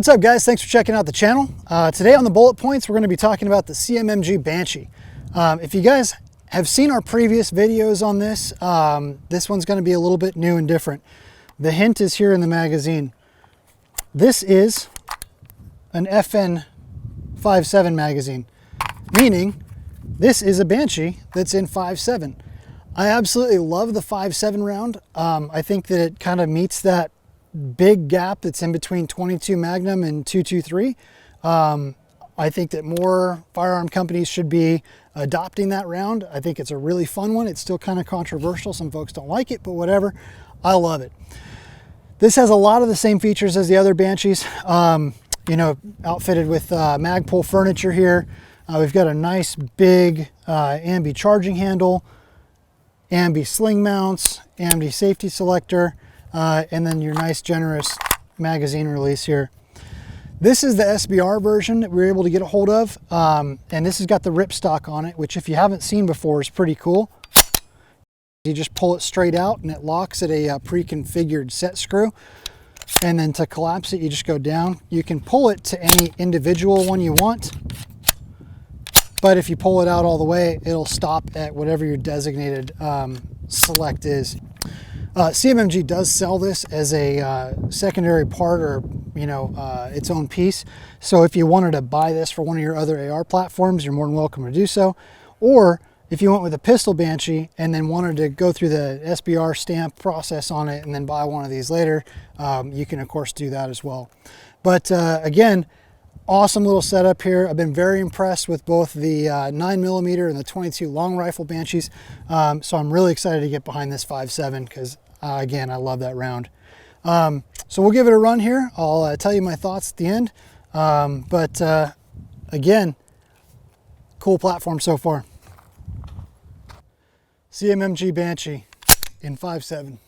What's up, guys? Thanks for checking out the channel. Today on the bullet points, we're going to be talking about the CMMG Banshee. If you guys have seen our previous videos on this, this one's going to be a little bit new and different. The hint is here in the magazine. This is an FN 5.7 magazine, meaning this is a Banshee that's in 5.7. I absolutely love the 5.7 round. I think that it kind of meets that big gap that's in between 22 Magnum and 223. I think that more firearm companies should be adopting that round. I think it's a really fun one. It's still kind of controversial. Some folks don't like it, but whatever. I love it. This has a lot of the same features as the other Banshees. You know, outfitted with Magpul furniture here. We've got a nice big ambi charging handle, ambi sling mounts, ambi safety selector, and then your nice generous magazine release here. This is the SBR version that we were able to get a hold of, and this has got the ripstock on it, which if you haven't seen before is pretty cool. You just pull it straight out and it locks at a pre-configured set screw, and then to collapse it you just go down. You can pull it to any individual one you want, but if you pull it out all the way it'll stop at whatever your designated select is. CMMG does sell this as a secondary part, or its own piece. So if you wanted to buy this for one of your other AR platforms, you're more than welcome to do so. Or if you went with a pistol Banshee and then wanted to go through the SBR stamp process on it and then buy one of these later, you can of course do that as well. But again, awesome little setup here. I've been very impressed with both the 9mm and the 22 long rifle Banshees. So I'm really excited to get behind this 5.7 because again, I love that round. So we'll give it a run here. I'll tell you my thoughts at the end. Again, cool platform so far. CMMG Banshee in 5.7.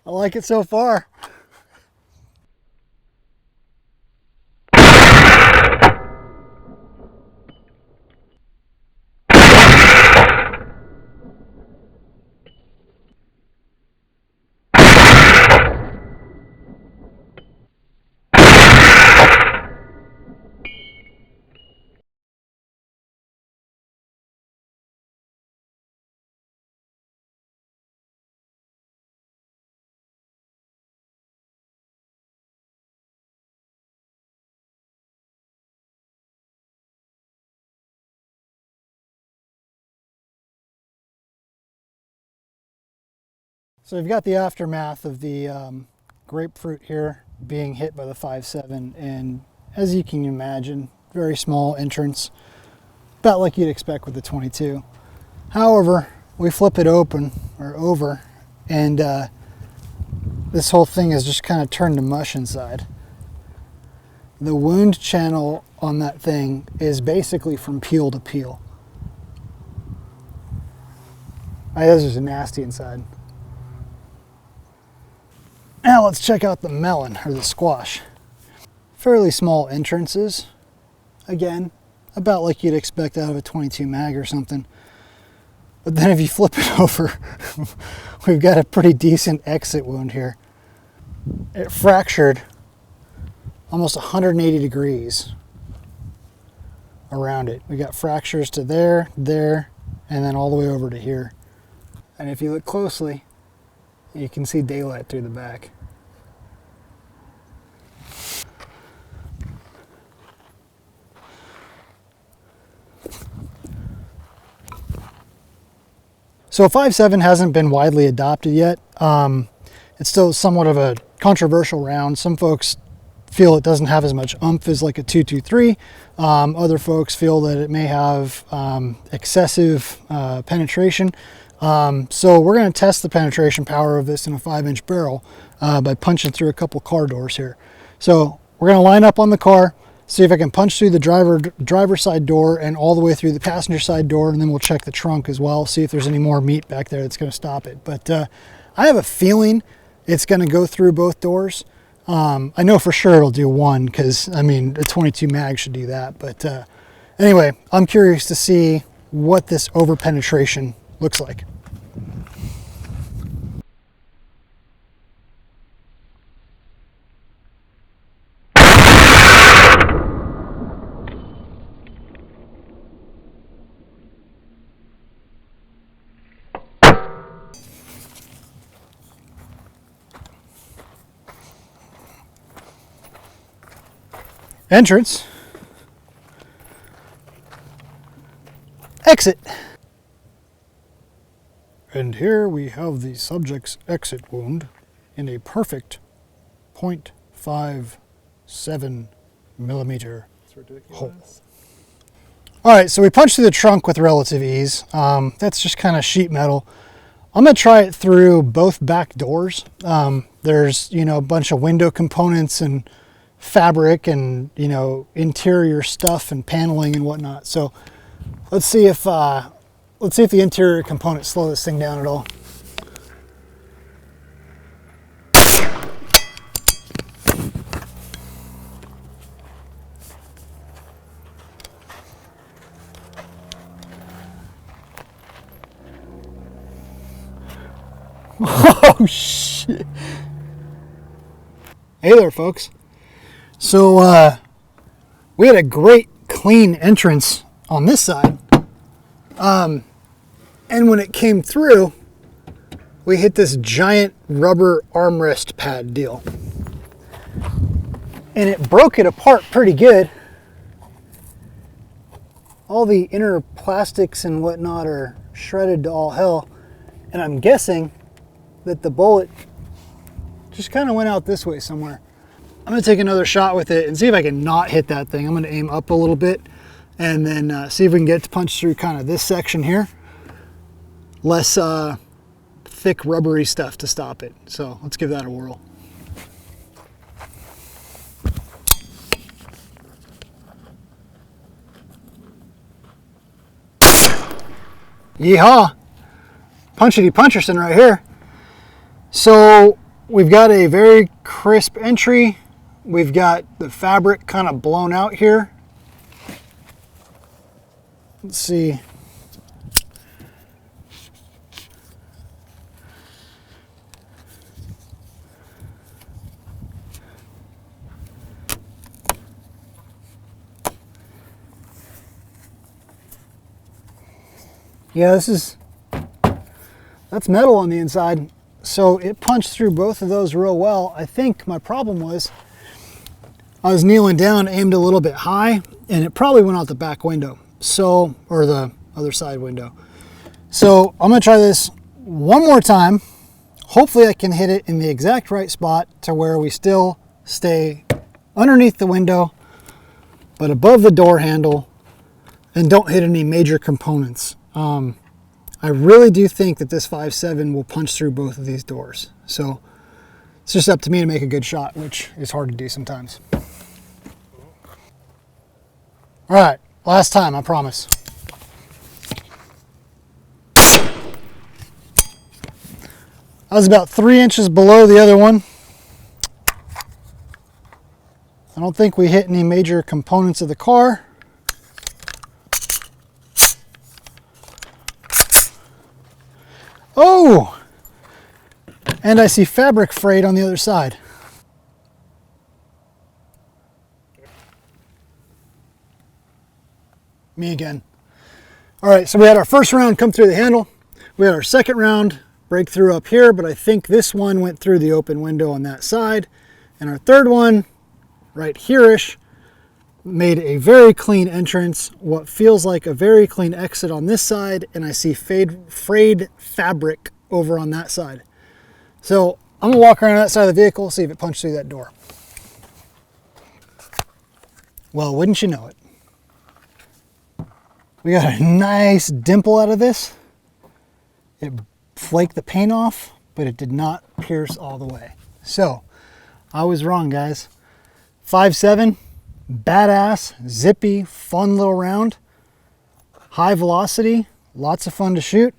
I like it so far. So we've got the aftermath of the grapefruit here being hit by the 5.7, and as you can imagine, very small entrance, about like you'd expect with the 22. However, we flip it open or over, and this whole thing is just kind of turned to mush inside. The wound channel on that thing is basically from peel to peel. This is nasty inside. Now let's check out the melon, or the squash. Fairly small entrances. Again, about like you'd expect out of a 22 mag or something. But then if you flip it over, we've got a pretty decent exit wound here. It fractured almost 180 degrees around it. We got fractures to there, there, and then all the way over to here. And if you look closely, you can see daylight through the back. So 5.7 hasn't been widely adopted yet. It's still somewhat of a controversial round. Some folks feel it doesn't have as much oomph as like a 223. Other folks feel that it may have excessive penetration. So we're going to test the penetration power of this in a 5-inch barrel by punching through a couple car doors here. So we're going to line up on the car, See if I can punch through the driver side door and all the way through the passenger side door, and then we'll check the trunk as well, see if there's any more meat back there that's going to stop it. But I have a feeling it's going to go through both doors. I know for sure it'll do one, because I mean a 22 mag should do that. But anyway, I'm curious to see what this over penetration looks like. Entrance, exit, and here we have the subject's exit wound in a perfect 0.57 millimeter hole. All right, so we punched through the trunk with relative ease. That's just kind of sheet metal. I'm gonna try it through both back doors. There's, you know, a bunch of window components and fabric and, you know, interior stuff and paneling and whatnot. So let's see if the interior components slow this thing down at all. Oh shit. Hey there, folks. So we had a great clean entrance on this side, and when it came through, we hit this giant rubber armrest pad deal, and it broke it apart pretty good. All the inner plastics and whatnot are shredded to all hell, and I'm guessing that the bullet just kind of went out this way somewhere. I'm gonna take another shot with it and see if I can not hit that thing. I'm gonna aim up a little bit and then see if we can get to punch through kind of this section here. Less thick rubbery stuff to stop it. So let's give that a whirl. Yeehaw! Punchity Puncherson right here. So we've got a very crisp entry. We've got the fabric kind of blown out here. Let's see. Yeah, that's metal on the inside. So it punched through both of those real well. I think my problem was I was kneeling down, aimed a little bit high, and it probably went out the back window. So, or the other side window. So I'm gonna try this one more time. Hopefully I can hit it in the exact right spot to where we still stay underneath the window, but above the door handle, and don't hit any major components. I really do think that this 5.7 will punch through both of these doors. So it's just up to me to make a good shot, which is hard to do sometimes. All right, last time, I promise. I was about 3 inches below the other one. I don't think we hit any major components of the car. Oh! And I see fabric frayed on the other side. Me again. All right, so we had our first round come through the handle. We had our second round breakthrough up here, but I think this one went through the open window on that side. And our third one, right here-ish, made a very clean entrance, what feels like a very clean exit on this side, and I see frayed fabric over on that side. So I'm gonna walk around that side of the vehicle, see if it punched through that door. Well, wouldn't you know it? We got a nice dimple out of this. It flaked the paint off, but it did not pierce all the way. So I was wrong, guys. 5.7, Badass, zippy, fun little round. High velocity, lots of fun to shoot,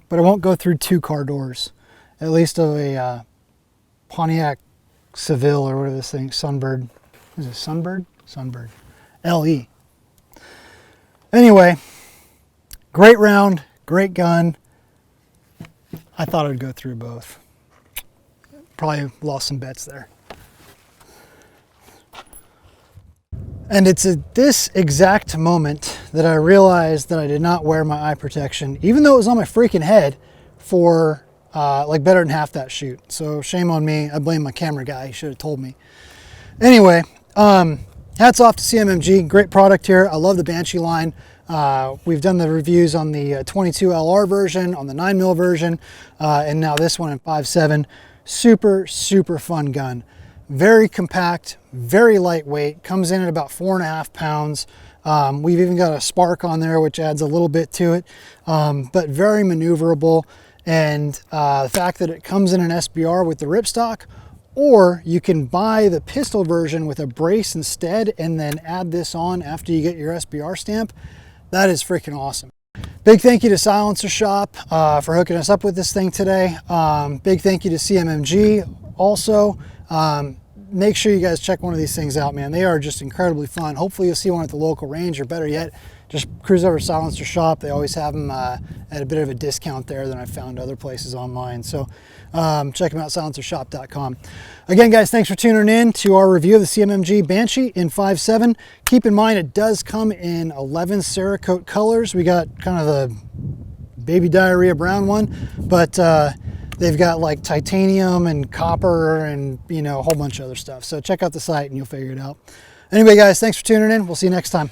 but it won't go through 2 car doors. At least of a Pontiac Seville or whatever this thing, Sunbird. Is it Sunbird? Sunbird. LE. Anyway, great round, great gun. I thought it would go through both. Probably lost some bets there. And it's at this exact moment that I realized that I did not wear my eye protection, even though it was on my freaking head for like better than half that shoot. So shame on me. I blame my camera guy. He should have told me. Anyway, hats off to CMMG. Great product here. I love the Banshee line. We've done the reviews on the 22 LR version, on the 9mm version, and now this one in 5.7. Super, super fun gun. Very compact, very lightweight, comes in at about 4.5 pounds. We've even got a spark on there, which adds a little bit to it, but very maneuverable. And the fact that it comes in an SBR with the ripstock, or you can buy the pistol version with a brace instead and then add this on after you get your SBR stamp, that is freaking awesome. Big thank you to Silencer Shop for hooking us up with this thing today. Big thank you to CMMG also. Make sure you guys check one of these things out, man. They are just incredibly fun. Hopefully you'll see one at the local range, or better yet, just cruise over to Silencer Shop. They always have them at a bit of a discount there than I've found other places online. So check them out, silencershop.com. Again, guys, thanks for tuning in to our review of the CMMG Banshee in 5.7. Keep in mind, it does come in 11 Cerakote colors. We got kind of the baby diarrhea brown one, but they've got like titanium and copper and, you know, a whole bunch of other stuff. So check out the site and you'll figure it out. Anyway, guys, thanks for tuning in. We'll see you next time.